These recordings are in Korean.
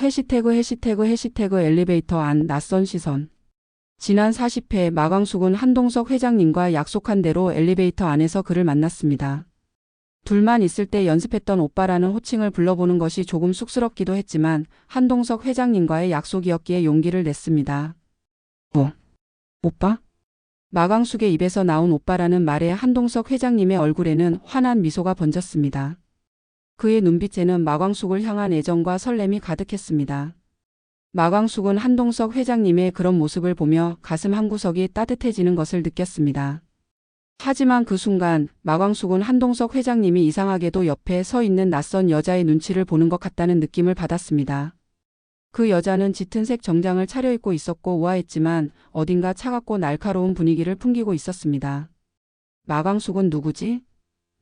해시태그 엘리베이터 안 낯선 시선. 지난 40회 마광숙은 한동석 회장님과 약속한 대로 엘리베이터 안에서 그를 만났습니다. 둘만 있을 때 연습했던 오빠라는 호칭을 불러보는 것이 조금 쑥스럽기도 했지만 한동석 회장님과의 약속이었기에 용기를 냈습니다. 뭐? 오빠? 마광숙의 입에서 나온 오빠라는 말에 한동석 회장님의 얼굴에는 환한 미소가 번졌습니다. 그의 눈빛에는 마광숙을 향한 애정과 설렘이 가득했습니다. 마광숙은 한동석 회장님의 그런 모습을 보며 가슴 한구석이 따뜻해지는 것을 느꼈습니다. 하지만 그 순간 마광숙은 한동석 회장님이 이상하게도 옆에 서 있는 낯선 여자의 눈치를 보는 것 같다는 느낌을 받았습니다. 그 여자는 짙은 색 정장을 차려입고 있었고 우아했지만 어딘가 차갑고 날카로운 분위기를 풍기고 있었습니다. 마광숙은 누구지?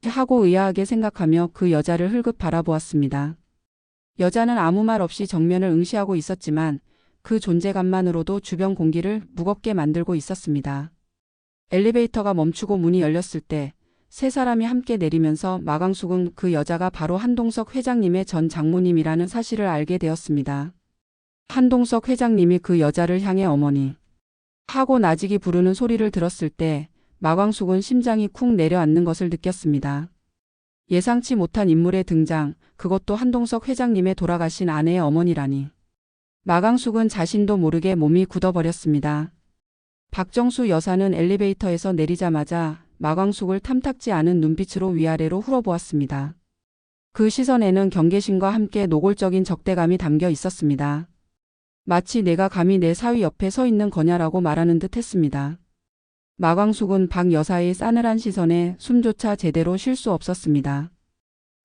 하고 의아하게 생각하며 그 여자를 흘끗 바라보았습니다. 여자는 아무 말 없이 정면을 응시하고 있었지만 그 존재감만으로도 주변 공기를 무겁게 만들고 있었습니다. 엘리베이터가 멈추고 문이 열렸을 때 세 사람이 함께 내리면서 마광숙은 그 여자가 바로 한동석 회장님의 전 장모님이라는 사실을 알게 되었습니다. 한동석 회장님이 그 여자를 향해 어머니 하고 나직이 부르는 소리를 들었을 때 마광숙은 심장이 쿵 내려앉는 것을 느꼈습니다. 예상치 못한 인물의 등장, 그것도 한동석 회장님의 돌아가신 아내의 어머니라니. 마광숙은 자신도 모르게 몸이 굳어버렸습니다. 박정수 여사는 엘리베이터에서 내리자마자 마광숙을 탐탁지 않은 눈빛으로 위아래로 훑어보았습니다. 그 시선에는 경계심과 함께 노골적인 적대감이 담겨 있었습니다. 마치 내가 감히 내 사위 옆에 서 있는 거냐라고 말하는 듯 했습니다. 마광숙은 박 여사의 싸늘한 시선에 숨조차 제대로 쉴 수 없었습니다.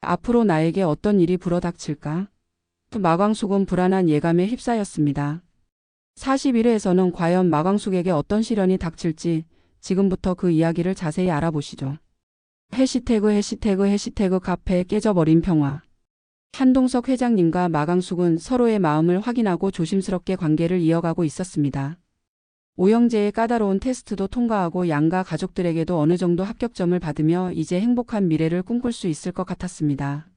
앞으로 나에게 어떤 일이 불어닥칠까? 마광숙은 불안한 예감에 휩싸였습니다. 41회에서는 과연 마광숙에게 어떤 시련이 닥칠지 지금부터 그 이야기를 자세히 알아보시죠. 해시태그 카페 깨져버린 평화. 한동석 회장님과 마광숙은 서로의 마음을 확인하고 조심스럽게 관계를 이어가고 있었습니다. 오영재의 까다로운 테스트도 통과하고 양가 가족들에게도 어느 정도 합격점을 받으며 이제 행복한 미래를 꿈꿀 수 있을 것 같았습니다.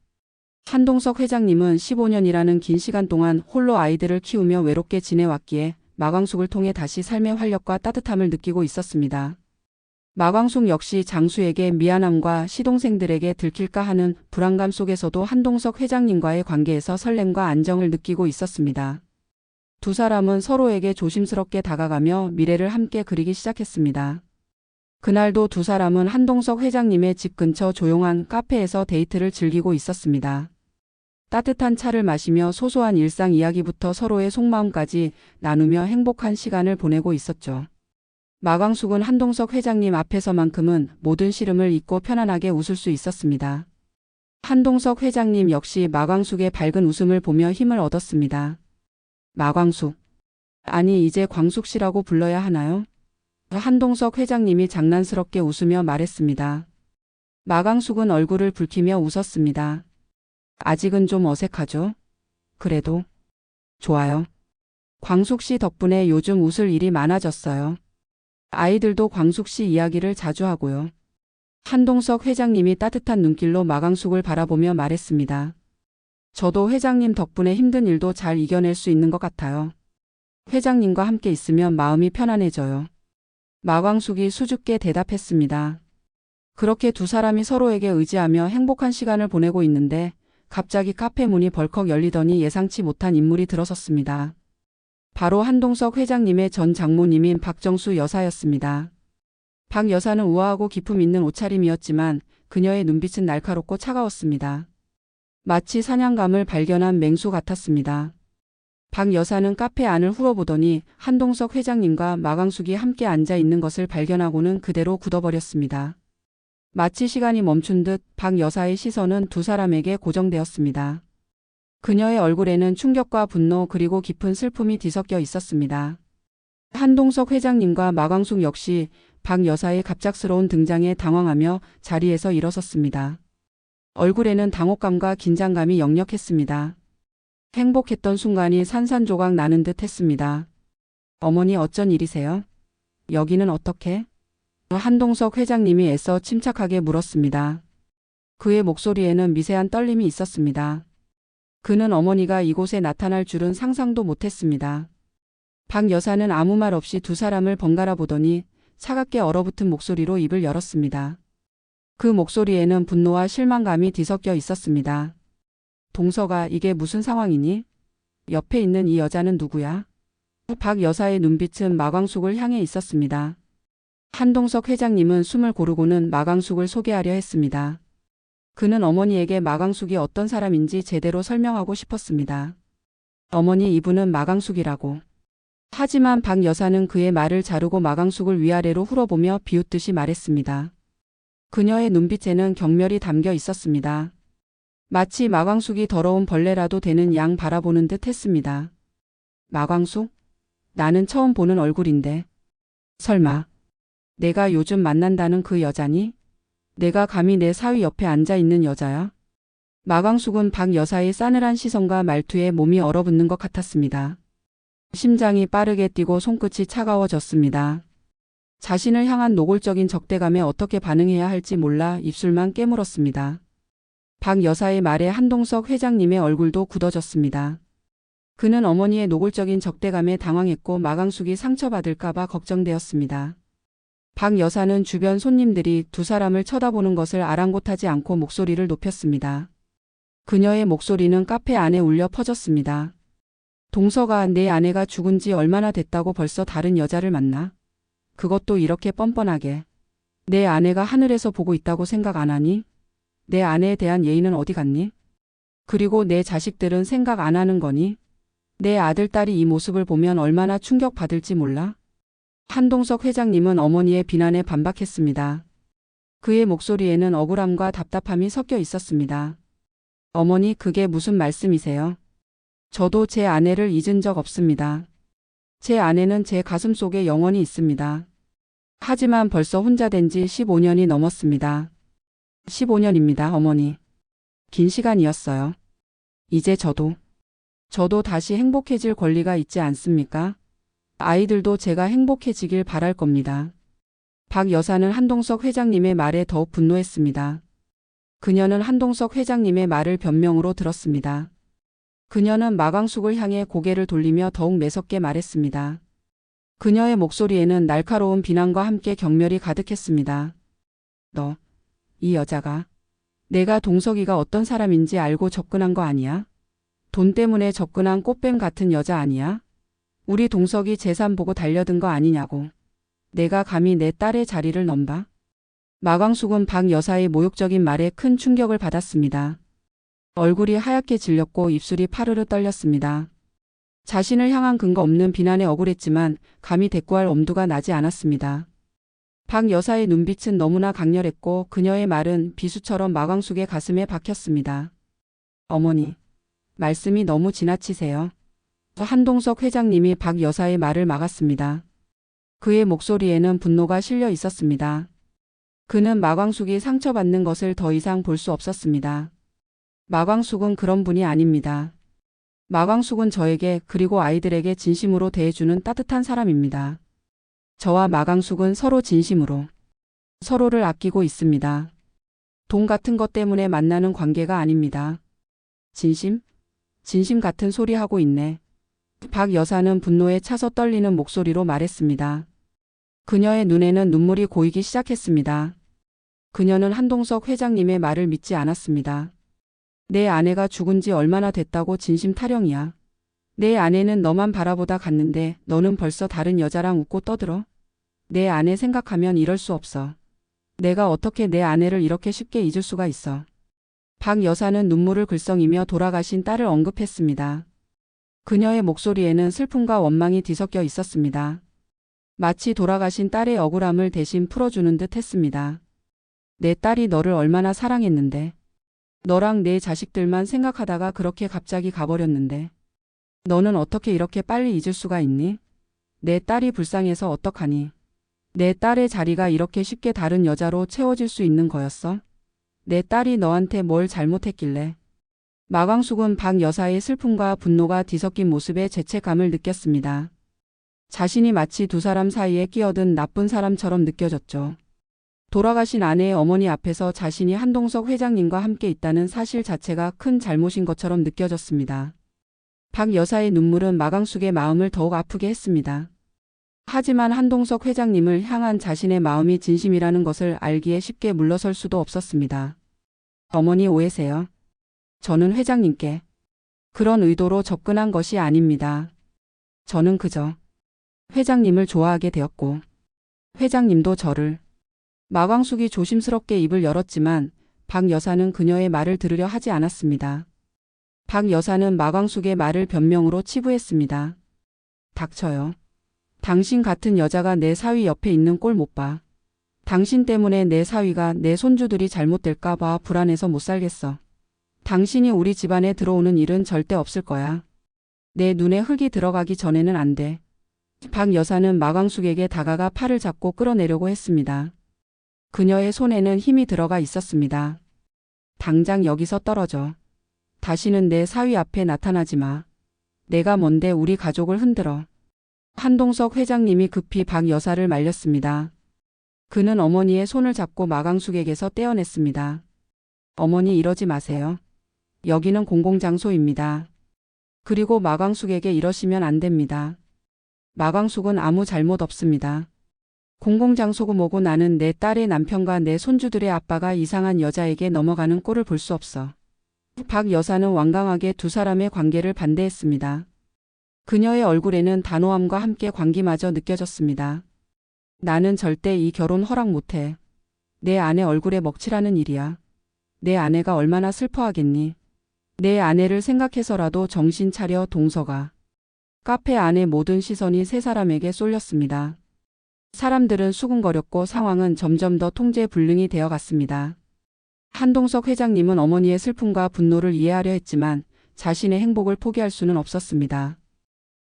한동석 회장님은 15년이라는 긴 시간 동안 홀로 아이들을 키우며 외롭게 지내왔기에 마광숙을 통해 다시 삶의 활력과 따뜻함을 느끼고 있었습니다. 마광숙 역시 장수에게 미안함과 시동생들에게 들킬까 하는 불안감 속에서도 한동석 회장님과의 관계에서 설렘과 안정을 느끼고 있었습니다. 두 사람은 서로에게 조심스럽게 다가가며 미래를 함께 그리기 시작했습니다. 그날도 두 사람은 한동석 회장님의 집 근처 조용한 카페에서 데이트를 즐기고 있었습니다. 따뜻한 차를 마시며 소소한 일상 이야기부터 서로의 속마음까지 나누며 행복한 시간을 보내고 있었죠. 마광숙은 한동석 회장님 앞에서만큼은 모든 시름을 잊고 편안하게 웃을 수 있었습니다. 한동석 회장님 역시 마광숙의 밝은 웃음을 보며 힘을 얻었습니다. 마광숙. 아니 이제 광숙 씨라고 불러야 하나요? 한동석 회장님이 장난스럽게 웃으며 말했습니다. 마광숙은 얼굴을 붉히며 웃었습니다. 아직은 좀 어색하죠? 그래도 좋아요. 광숙 씨 덕분에 요즘 웃을 일이 많아졌어요. 아이들도 광숙 씨 이야기를 자주 하고요. 한동석 회장님이 따뜻한 눈길로 마광숙을 바라보며 말했습니다. 저도 회장님 덕분에 힘든 일도 잘 이겨낼 수 있는 것 같아요. 회장님과 함께 있으면 마음이 편안해져요. 마광숙이 수줍게 대답했습니다. 그렇게 두 사람이 서로에게 의지하며 행복한 시간을 보내고 있는데 갑자기 카페 문이 벌컥 열리더니 예상치 못한 인물이 들어섰습니다. 바로 한동석 회장님의 전 장모님인 박정수 여사였습니다. 박 여사는 우아하고 기품 있는 옷차림이었지만 그녀의 눈빛은 날카롭고 차가웠습니다. 마치 사냥감을 발견한 맹수 같았습니다. 박 여사는 카페 안을 훑어보더니 한동석 회장님과 마광숙이 함께 앉아 있는 것을 발견하고는 그대로 굳어버렸습니다. 마치 시간이 멈춘 듯 박 여사의 시선은 두 사람에게 고정되었습니다. 그녀의 얼굴에는 충격과 분노 그리고 깊은 슬픔이 뒤섞여 있었습니다. 한동석 회장님과 마광숙 역시 박 여사의 갑작스러운 등장에 당황하며 자리에서 일어섰습니다. 얼굴에는 당혹감과 긴장감이 역력했습니다. 행복했던 순간이 산산조각 나는 듯 했습니다. 어머니 어쩐 일이세요? 여기는 어떻게? 한동석 회장님이 애써 침착하게 물었습니다. 그의 목소리에는 미세한 떨림이 있었습니다. 그는 어머니가 이곳에 나타날 줄은 상상도 못했습니다. 박 여사는 아무 말 없이 두 사람을 번갈아 보더니 차갑게 얼어붙은 목소리로 입을 열었습니다. 그 목소리에는 분노와 실망감이 뒤섞여 있었습니다. 동서가 이게 무슨 상황이니? 옆에 있는 이 여자는 누구야? 박 여사의 눈빛은 마광숙을 향해 있었습니다. 한동석 회장님은 숨을 고르고는 마광숙을 소개하려 했습니다. 그는 어머니에게 마광숙이 어떤 사람인지 제대로 설명하고 싶었습니다. 어머니, 이분은 마광숙이라고. 하지만 박 여사는 그의 말을 자르고 마광숙을 위아래로 훑어보며 비웃듯이 말했습니다. 그녀의 눈빛에는 경멸이 담겨 있었습니다. 마치 마광숙이 더러운 벌레라도 되는 양 바라보는 듯 했습니다. 마광숙? 나는 처음 보는 얼굴인데. 설마 내가 요즘 만난다는 그 여자니? 내가 감히 내 사위 옆에 앉아 있는 여자야? 마광숙은 박 여사의 싸늘한 시선과 말투에 몸이 얼어붙는 것 같았습니다. 심장이 빠르게 뛰고 손끝이 차가워졌습니다. 자신을 향한 노골적인 적대감에 어떻게 반응해야 할지 몰라 입술만 깨물었습니다. 박 여사의 말에 한동석 회장님의 얼굴도 굳어졌습니다. 그는 어머니의 노골적인 적대감에 당황했고 마광숙이 상처받을까봐 걱정되었습니다. 박 여사는 주변 손님들이 두 사람을 쳐다보는 것을 아랑곳하지 않고 목소리를 높였습니다. 그녀의 목소리는 카페 안에 울려 퍼졌습니다. 동서가 내 아내가 죽은 지 얼마나 됐다고 벌써 다른 여자를 만나? 그것도 이렇게 뻔뻔하게. 내 아내가 하늘에서 보고 있다고 생각 안 하니? 내 아내에 대한 예의는 어디 갔니? 그리고 내 자식들은 생각 안 하는 거니? 내 아들, 딸이 이 모습을 보면 얼마나 충격받을지 몰라? 한동석 회장님은 어머니의 비난에 반박했습니다. 그의 목소리에는 억울함과 답답함이 섞여 있었습니다. 어머니, 그게 무슨 말씀이세요? 저도 제 아내를 잊은 적 없습니다. 제 아내는 제 가슴 속에 영원히 있습니다. 하지만 벌써 혼자 된 지 15년이 넘었습니다. 15년입니다, 어머니. 긴 시간이었어요. 이제 저도 다시 행복해질 권리가 있지 않습니까? 아이들도 제가 행복해지길 바랄 겁니다. 박 여사는 한동석 회장님의 말에 더욱 분노했습니다. 그녀는 한동석 회장님의 말을 변명으로 들었습니다. 그녀는 마광숙을 향해 고개를 돌리며 더욱 매섭게 말했습니다. 그녀의 목소리에는 날카로운 비난과 함께 경멸이 가득했습니다. 너, 이 여자가 내가 동석이가 어떤 사람인지 알고 접근한 거 아니야? 돈 때문에 접근한 꽃뱀 같은 여자 아니야? 우리 동석이 재산 보고 달려든 거 아니냐고. 내가 감히 내 딸의 자리를 넘봐? 마광숙은 박 여사의 모욕적인 말에 큰 충격을 받았습니다. 얼굴이 하얗게 질렸고 입술이 파르르 떨렸습니다. 자신을 향한 근거 없는 비난에 억울했지만 감히 대꾸할 엄두가 나지 않았습니다. 박 여사의 눈빛은 너무나 강렬했고 그녀의 말은 비수처럼 마광숙의 가슴에 박혔습니다. 어머니, 말씀이 너무 지나치세요. 한동석 회장님이 박 여사의 말을 막았습니다. 그의 목소리에는 분노가 실려 있었습니다. 그는 마광숙이 상처받는 것을 더 이상 볼 수 없었습니다. 마광숙은 그런 분이 아닙니다. 마광숙은 저에게 그리고 아이들에게 진심으로 대해주는 따뜻한 사람입니다. 저와 마광숙은 서로 진심으로 서로를 아끼고 있습니다. 돈 같은 것 때문에 만나는 관계가 아닙니다. 진심? 진심 같은 소리 하고 있네. 박 여사는 분노에 차서 떨리는 목소리로 말했습니다. 그녀의 눈에는 눈물이 고이기 시작했습니다. 그녀는 한동석 회장님의 말을 믿지 않았습니다. 내 아내가 죽은 지 얼마나 됐다고 진심 타령이야. 내 아내는 너만 바라보다 갔는데 너는 벌써 다른 여자랑 웃고 떠들어? 내 아내 생각하면 이럴 수 없어. 내가 어떻게 내 아내를 이렇게 쉽게 잊을 수가 있어. 박 여사는 눈물을 글썽이며 돌아가신 딸을 언급했습니다. 그녀의 목소리에는 슬픔과 원망이 뒤섞여 있었습니다. 마치 돌아가신 딸의 억울함을 대신 풀어주는 듯 했습니다. 내 딸이 너를 얼마나 사랑했는데. 너랑 내 자식들만 생각하다가 그렇게 갑자기 가버렸는데. 너는 어떻게 이렇게 빨리 잊을 수가 있니? 내 딸이 불쌍해서 어떡하니? 내 딸의 자리가 이렇게 쉽게 다른 여자로 채워질 수 있는 거였어? 내 딸이 너한테 뭘 잘못했길래? 마광숙은 박 여사의 슬픔과 분노가 뒤섞인 모습에 죄책감을 느꼈습니다. 자신이 마치 두 사람 사이에 끼어든 나쁜 사람처럼 느껴졌죠. 돌아가신 아내의 어머니 앞에서 자신이 한동석 회장님과 함께 있다는 사실 자체가 큰 잘못인 것처럼 느껴졌습니다. 박 여사의 눈물은 마광숙의 마음을 더욱 아프게 했습니다. 하지만 한동석 회장님을 향한 자신의 마음이 진심이라는 것을 알기에 쉽게 물러설 수도 없었습니다. 어머니 오해세요. 저는 회장님께 그런 의도로 접근한 것이 아닙니다. 저는 그저 회장님을 좋아하게 되었고 회장님도 저를. 마광숙이 조심스럽게 입을 열었지만 박 여사는 그녀의 말을 들으려 하지 않았습니다. 박 여사는 마광숙의 말을 변명으로 치부했습니다. 닥쳐요. 당신 같은 여자가 내 사위 옆에 있는 꼴 못 봐. 당신 때문에 내 사위가 내 손주들이 잘못될까 봐 불안해서 못 살겠어. 당신이 우리 집안에 들어오는 일은 절대 없을 거야. 내 눈에 흙이 들어가기 전에는 안 돼. 박 여사는 마광숙에게 다가가 팔을 잡고 끌어내려고 했습니다. 그녀의 손에는 힘이 들어가 있었습니다. 당장 여기서 떨어져. 다시는 내 사위 앞에 나타나지 마. 내가 뭔데 우리 가족을 흔들어. 한동석 회장님이 급히 박 여사를 말렸습니다. 그는 어머니의 손을 잡고 마광숙에게서 떼어냈습니다. 어머니 이러지 마세요. 여기는 공공장소입니다. 그리고 마광숙에게 이러시면 안 됩니다. 마광숙은 아무 잘못 없습니다. 공공장소고 뭐고 나는 내 딸의 남편과 내 손주들의 아빠가 이상한 여자에게 넘어가는 꼴을 볼 수 없어. 박 여사는 완강하게 두 사람의 관계를 반대했습니다. 그녀의 얼굴에는 단호함과 함께 광기마저 느껴졌습니다. 나는 절대 이 결혼 허락 못해. 내 아내 얼굴에 먹칠하는 일이야. 내 아내가 얼마나 슬퍼하겠니. 내 아내를 생각해서라도 정신 차려 동서가. 카페 안의 모든 시선이 세 사람에게 쏠렸습니다. 사람들은 수군거렸고 상황은 점점 더 통제불능이 되어갔습니다. 한동석 회장님은 어머니의 슬픔과 분노를 이해하려 했지만 자신의 행복을 포기할 수는 없었습니다.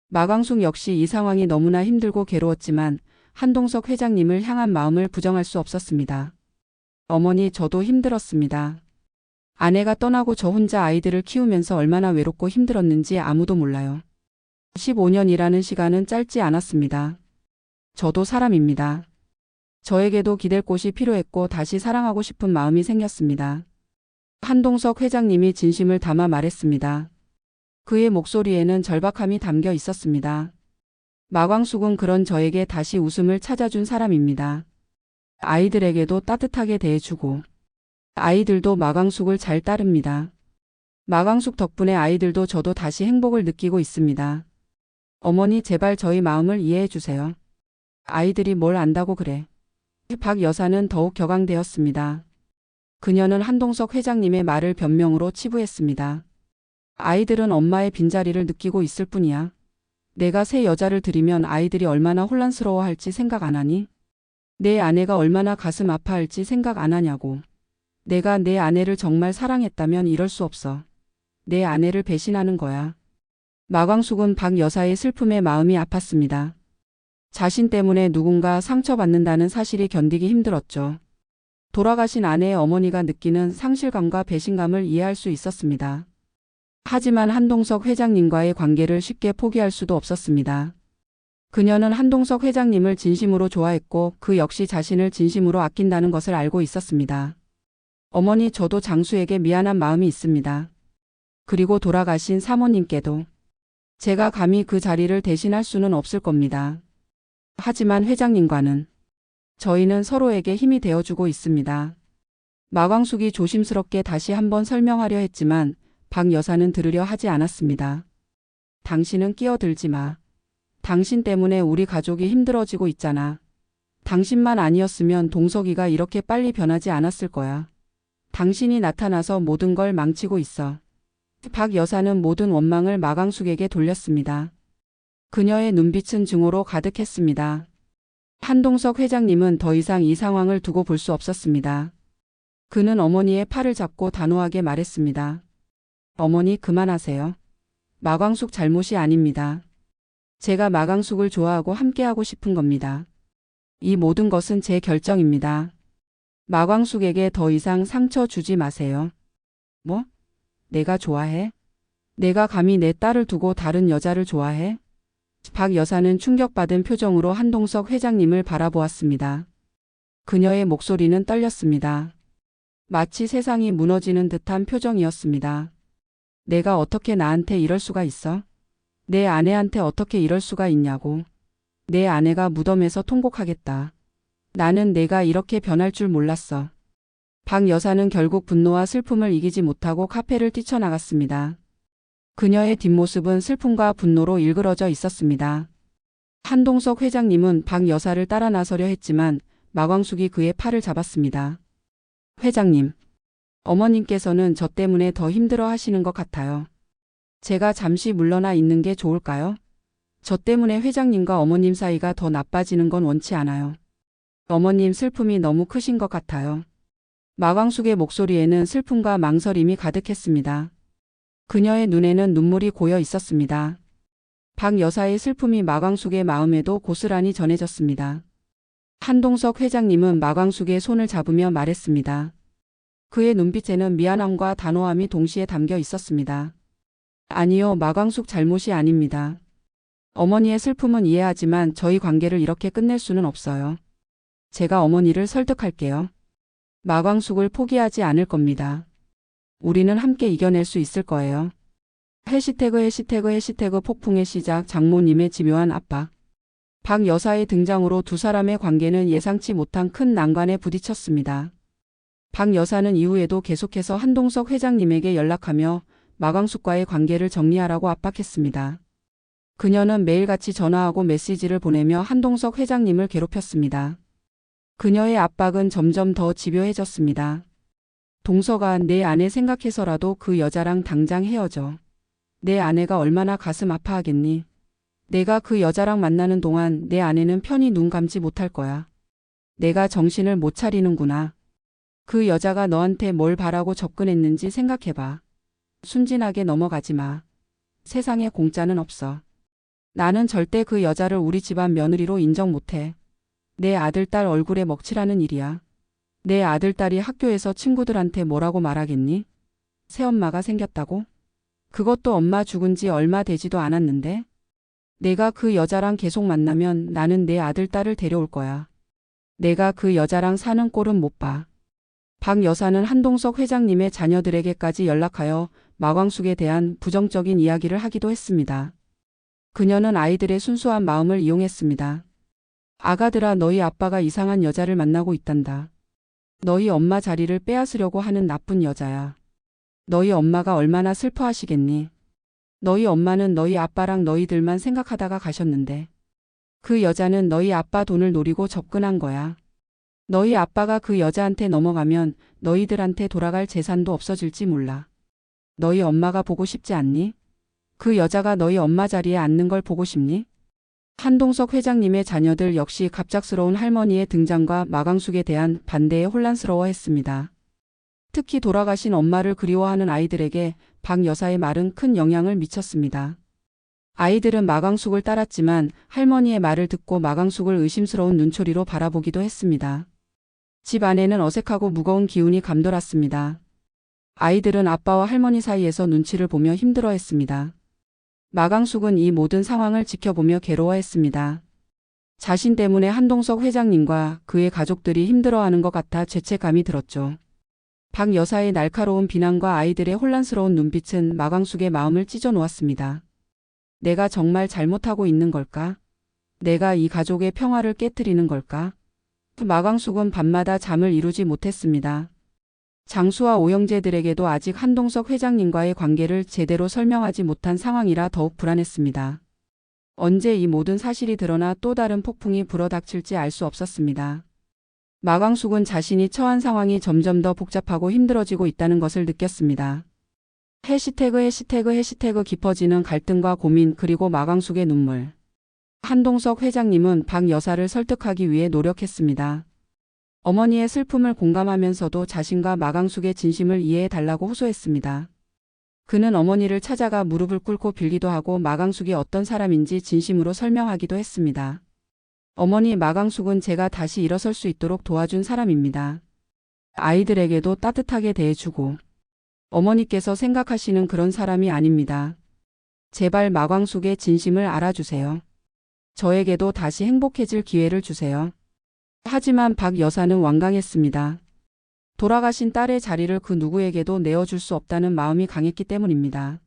마광숙 역시 이 상황이 너무나 힘들고 괴로웠지만 한동석 회장님을 향한 마음을 부정할 수 없었습니다. 어머니 저도 힘들었습니다. 아내가 떠나고 저 혼자 아이들을 키우면서 얼마나 외롭고 힘들었는지 아무도 몰라요. 15년이라는 시간은 짧지 않았습니다. 저도 사람입니다. 저에게도 기댈 곳이 필요했고 다시 사랑하고 싶은 마음이 생겼습니다. 한동석 회장님이 진심을 담아 말했습니다. 그의 목소리에는 절박함이 담겨 있었습니다. 마광숙은 그런 저에게 다시 웃음을 찾아준 사람입니다. 아이들에게도 따뜻하게 대해주고 아이들도 마광숙을 잘 따릅니다. 마광숙 덕분에 아이들도 저도 다시 행복을 느끼고 있습니다. 어머니 제발 저희 마음을 이해해 주세요. 아이들이 뭘 안다고 그래. 박 여사는 더욱 격앙되었습니다. 그녀는 한동석 회장님의 말을 변명으로 치부했습니다. 아이들은 엄마의 빈자리를 느끼고 있을 뿐이야. 내가 새 여자를 들이면 아이들이 얼마나 혼란스러워할지 생각 안 하니? 내 아내가 얼마나 가슴 아파할지 생각 안 하냐고. 내가 내 아내를 정말 사랑했다면 이럴 수 없어. 내 아내를 배신하는 거야. 마광숙은 박 여사의 슬픔에 마음이 아팠습니다. 자신 때문에 누군가 상처받는다는 사실이 견디기 힘들었죠. 돌아가신 아내의 어머니가 느끼는 상실감과 배신감을 이해할 수 있었습니다. 하지만 한동석 회장님과의 관계를 쉽게 포기할 수도 없었습니다. 그녀는 한동석 회장님을 진심으로 좋아했고 그 역시 자신을 진심으로 아낀다는 것을 알고 있었습니다. 어머니 저도 장수에게 미안한 마음이 있습니다. 그리고 돌아가신 사모님께도. 제가 감히 그 자리를 대신할 수는 없을 겁니다. 하지만 회장님과는 저희는 서로에게 힘이 되어주고 있습니다. 마광숙이 조심스럽게 다시 한번 설명하려 했지만 박 여사는 들으려 하지 않았습니다. 당신은 끼어들지 마. 당신 때문에 우리 가족이 힘들어지고 있잖아. 당신만 아니었으면 동석이가 이렇게 빨리 변하지 않았을 거야. 당신이 나타나서 모든 걸 망치고 있어. 박 여사는 모든 원망을 마광숙에게 돌렸습니다. 그녀의 눈빛은 증오로 가득했습니다. 한동석 회장님은 더 이상 이 상황을 두고 볼 수 없었습니다. 그는 어머니의 팔을 잡고 단호하게 말했습니다. 어머니 그만하세요. 마광숙 잘못이 아닙니다. 제가 마광숙을 좋아하고 함께하고 싶은 겁니다. 이 모든 것은 제 결정입니다. 마광숙에게 더 이상 상처 주지 마세요. 뭐? 내가 좋아해? 내가 감히 내 딸을 두고 다른 여자를 좋아해? 박 여사는 충격받은 표정으로 한동석 회장님을 바라보았습니다. 그녀의 목소리는 떨렸습니다. 마치 세상이 무너지는 듯한 표정이었습니다. 내가 어떻게 나한테 이럴 수가 있어? 내 아내한테 어떻게 이럴 수가 있냐고. 내 아내가 무덤에서 통곡하겠다. 나는 내가 이렇게 변할 줄 몰랐어. 박 여사는 결국 분노와 슬픔을 이기지 못하고 카페를 뛰쳐나갔습니다. 그녀의 뒷모습은 슬픔과 분노로 일그러져 있었습니다. 한동석 회장님은 박 여사를 따라 나서려 했지만 마광숙이 그의 팔을 잡았습니다. 회장님, 어머님께서는 저 때문에 더 힘들어 하시는 것 같아요. 제가 잠시 물러나 있는 게 좋을까요? 저 때문에 회장님과 어머님 사이가 더 나빠지는 건 원치 않아요. 어머님 슬픔이 너무 크신 것 같아요. 마광숙의 목소리에는 슬픔과 망설임이 가득했습니다. 그녀의 눈에는 눈물이 고여 있었습니다. 박 여사의 슬픔이 마광숙의 마음에도 고스란히 전해졌습니다. 한동석 회장님은 마광숙의 손을 잡으며 말했습니다. 그의 눈빛에는 미안함과 단호함이 동시에 담겨 있었습니다. 아니요, 마광숙 잘못이 아닙니다. 어머니의 슬픔은 이해하지만 저희 관계를 이렇게 끝낼 수는 없어요. 제가 어머니를 설득할게요. 마광숙을 포기하지 않을 겁니다. 우리는 함께 이겨낼 수 있을 거예요. 해시태그 폭풍의 시작. 장모님의 집요한 압박. 박 여사의 등장으로 두 사람의 관계는 예상치 못한 큰 난관에 부딪혔습니다. 박 여사는 이후에도 계속해서 한동석 회장님에게 연락하며 마광숙과의 관계를 정리하라고 압박했습니다. 그녀는 매일같이 전화하고 메시지를 보내며 한동석 회장님을 괴롭혔습니다. 그녀의 압박은 점점 더 집요해졌습니다. 동석아, 내 아내 생각해서라도 그 여자랑 당장 헤어져. 내 아내가 얼마나 가슴 아파하겠니? 내가 그 여자랑 만나는 동안 내 아내는 편히 눈 감지 못할 거야. 내가 정신을 못 차리는구나. 그 여자가 너한테 뭘 바라고 접근했는지 생각해봐. 순진하게 넘어가지 마. 세상에 공짜는 없어. 나는 절대 그 여자를 우리 집안 며느리로 인정 못해. 내 아들, 딸 얼굴에 먹칠하는 일이야. 내 아들, 딸이 학교에서 친구들한테 뭐라고 말하겠니? 새엄마가 생겼다고? 그것도 엄마 죽은 지 얼마 되지도 않았는데? 내가 그 여자랑 계속 만나면 나는 내 아들, 딸을 데려올 거야. 내가 그 여자랑 사는 꼴은 못 봐. 박 여사는 한동석 회장님의 자녀들에게까지 연락하여 마광숙에 대한 부정적인 이야기를 하기도 했습니다. 그녀는 아이들의 순수한 마음을 이용했습니다. 아가들아, 너희 아빠가 이상한 여자를 만나고 있단다. 너희 엄마 자리를 빼앗으려고 하는 나쁜 여자야. 너희 엄마가 얼마나 슬퍼하시겠니? 너희 엄마는 너희 아빠랑 너희들만 생각하다가 가셨는데 그 여자는 너희 아빠 돈을 노리고 접근한 거야. 너희 아빠가 그 여자한테 넘어가면 너희들한테 돌아갈 재산도 없어질지 몰라. 너희 엄마가 보고 싶지 않니? 그 여자가 너희 엄마 자리에 앉는 걸 보고 싶니? 한동석 회장님의 자녀들 역시 갑작스러운 할머니의 등장과 마광숙에 대한 반대에 혼란스러워했습니다. 특히 돌아가신 엄마를 그리워하는 아이들에게 박 여사의 말은 큰 영향을 미쳤습니다. 아이들은 마광숙을 따랐지만 할머니의 말을 듣고 마광숙을 의심스러운 눈초리로 바라보기도 했습니다. 집 안에는 어색하고 무거운 기운이 감돌았습니다. 아이들은 아빠와 할머니 사이에서 눈치를 보며 힘들어했습니다. 마광숙은 이 모든 상황을 지켜보며 괴로워했습니다. 자신 때문에 한동석 회장님과 그의 가족들이 힘들어하는 것 같아 죄책감이 들었죠. 박 여사의 날카로운 비난과 아이들의 혼란스러운 눈빛은 마광숙의 마음을 찢어놓았습니다. 내가 정말 잘못하고 있는 걸까? 내가 이 가족의 평화를 깨트리는 걸까? 마광숙은 밤마다 잠을 이루지 못했습니다. 장수와 오영재들에게도 아직 한동석 회장님과의 관계를 제대로 설명하지 못한 상황이라 더욱 불안했습니다. 언제 이 모든 사실이 드러나 또 다른 폭풍이 불어닥칠지 알 수 없었습니다. 마광숙은 자신이 처한 상황이 점점 더 복잡하고 힘들어지고 있다는 것을 느꼈습니다. 해시태그 깊어지는 갈등과 고민 그리고 마광숙의 눈물. 한동석 회장님은 박 여사를 설득하기 위해 노력했습니다. 어머니의 슬픔을 공감하면서도 자신과 마광숙의 진심을 이해해 달라고 호소했습니다. 그는 어머니를 찾아가 무릎을 꿇고 빌기도 하고 마광숙이 어떤 사람인지 진심으로 설명하기도 했습니다. 어머니, 마광숙은 제가 다시 일어설 수 있도록 도와준 사람입니다. 아이들에게도 따뜻하게 대해주고 어머니께서 생각하시는 그런 사람이 아닙니다. 제발 마광숙의 진심을 알아주세요. 저에게도 다시 행복해질 기회를 주세요. 하지만 박 여사는 완강했습니다. 돌아가신 딸의 자리를 그 누구에게도 내어줄 수 없다는 마음이 강했기 때문입니다.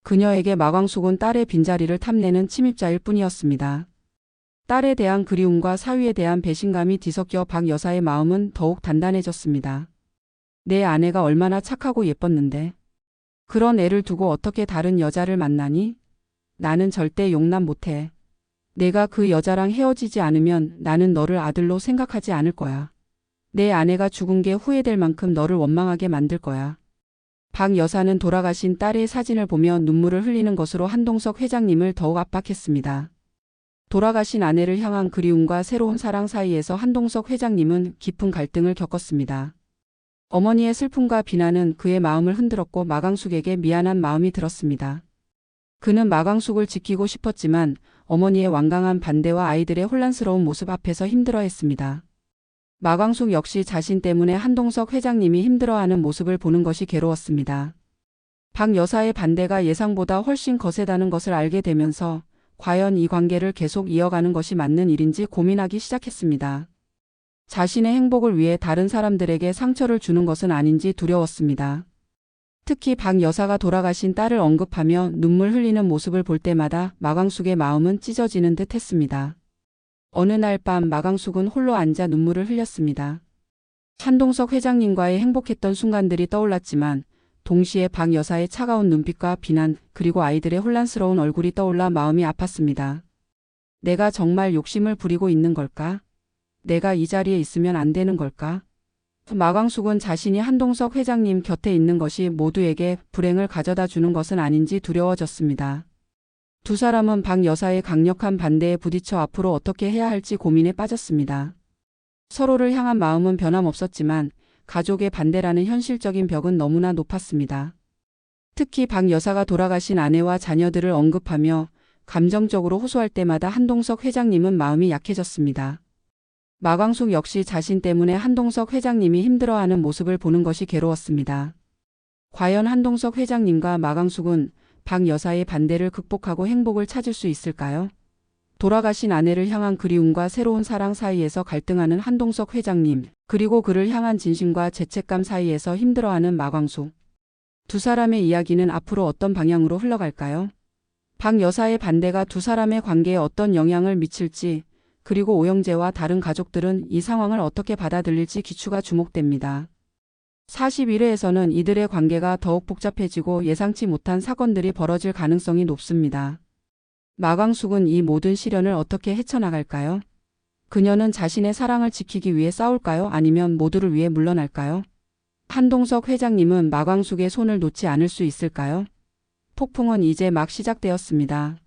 그녀에게 마광숙은 딸의 빈자리를 탐내는 침입자일 뿐이었습니다. 딸에 대한 그리움과 사위에 대한 배신감이 뒤섞여 박 여사의 마음은 더욱 단단해졌습니다. 내 아내가 얼마나 착하고 예뻤는데 그런 애를 두고 어떻게 다른 여자를 만나니? 나는 절대 용납 못해. 내가 그 여자랑 헤어지지 않으면 나는 너를 아들로 생각하지 않을 거야. 내 아내가 죽은 게 후회될 만큼 너를 원망하게 만들 거야. 박 여사는 돌아가신 딸의 사진을 보며 눈물을 흘리는 것으로 한동석 회장님을 더욱 압박했습니다. 돌아가신 아내를 향한 그리움과 새로운 사랑 사이에서 한동석 회장님은 깊은 갈등을 겪었습니다. 어머니의 슬픔과 비난은 그의 마음을 흔들었고 마광숙에게 미안한 마음이 들었습니다. 그는 마광숙을 지키고 싶었지만 어머니의 완강한 반대와 아이들의 혼란스러운 모습 앞에서 힘들어했습니다. 마광숙 역시 자신 때문에 한동석 회장님이 힘들어하는 모습을 보는 것이 괴로웠습니다. 박 여사의 반대가 예상보다 훨씬 거세다는 것을 알게 되면서 과연 이 관계를 계속 이어가는 것이 맞는 일인지 고민하기 시작했습니다. 자신의 행복을 위해 다른 사람들에게 상처를 주는 것은 아닌지 두려웠습니다. 특히 박 여사가 돌아가신 딸을 언급하며 눈물 흘리는 모습을 볼 때마다 마광숙의 마음은 찢어지는 듯 했습니다. 어느 날 밤 마광숙은 홀로 앉아 눈물을 흘렸습니다. 한동석 회장님과의 행복했던 순간들이 떠올랐지만 동시에 박 여사의 차가운 눈빛과 비난 그리고 아이들의 혼란스러운 얼굴이 떠올라 마음이 아팠습니다. 내가 정말 욕심을 부리고 있는 걸까? 내가 이 자리에 있으면 안 되는 걸까? 마광숙은 자신이 한동석 회장님 곁에 있는 것이 모두에게 불행을 가져다 주는 것은 아닌지 두려워졌습니다. 두 사람은 박 여사의 강력한 반대에 부딪혀 앞으로 어떻게 해야 할지 고민에 빠졌습니다. 서로를 향한 마음은 변함없었지만 가족의 반대라는 현실적인 벽은 너무나 높았습니다. 특히 박 여사가 돌아가신 아내와 자녀들을 언급하며 감정적으로 호소할 때마다 한동석 회장님은 마음이 약해졌습니다. 마광숙 역시 자신 때문에 한동석 회장님이 힘들어하는 모습을 보는 것이 괴로웠습니다. 과연 한동석 회장님과 마광숙은 박 여사의 반대를 극복하고 행복을 찾을 수 있을까요? 돌아가신 아내를 향한 그리움과 새로운 사랑 사이에서 갈등하는 한동석 회장님, 그리고 그를 향한 진심과 죄책감 사이에서 힘들어하는 마광숙. 두 사람의 이야기는 앞으로 어떤 방향으로 흘러갈까요? 박 여사의 반대가 두 사람의 관계에 어떤 영향을 미칠지, 그리고 오영재와 다른 가족들은 이 상황을 어떻게 받아들일지 기추가 주목됩니다. 41회에서는 이들의 관계가 더욱 복잡해지고 예상치 못한 사건들이 벌어질 가능성이 높습니다. 마광숙은 이 모든 시련을 어떻게 헤쳐나갈까요? 그녀는 자신의 사랑을 지키기 위해 싸울까요? 아니면 모두를 위해 물러날까요? 한동석 회장님은 마광숙의 손을 놓지 않을 수 있을까요? 폭풍은 이제 막 시작되었습니다.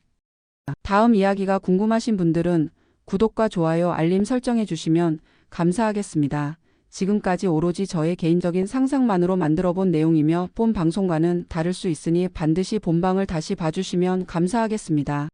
다음 이야기가 궁금하신 분들은 구독과 좋아요, 알림 설정해 주시면 감사하겠습니다. 지금까지 오로지 저의 개인적인 상상만으로 만들어본 내용이며 본 방송과는 다를 수 있으니 반드시 본방을 다시 봐주시면 감사하겠습니다.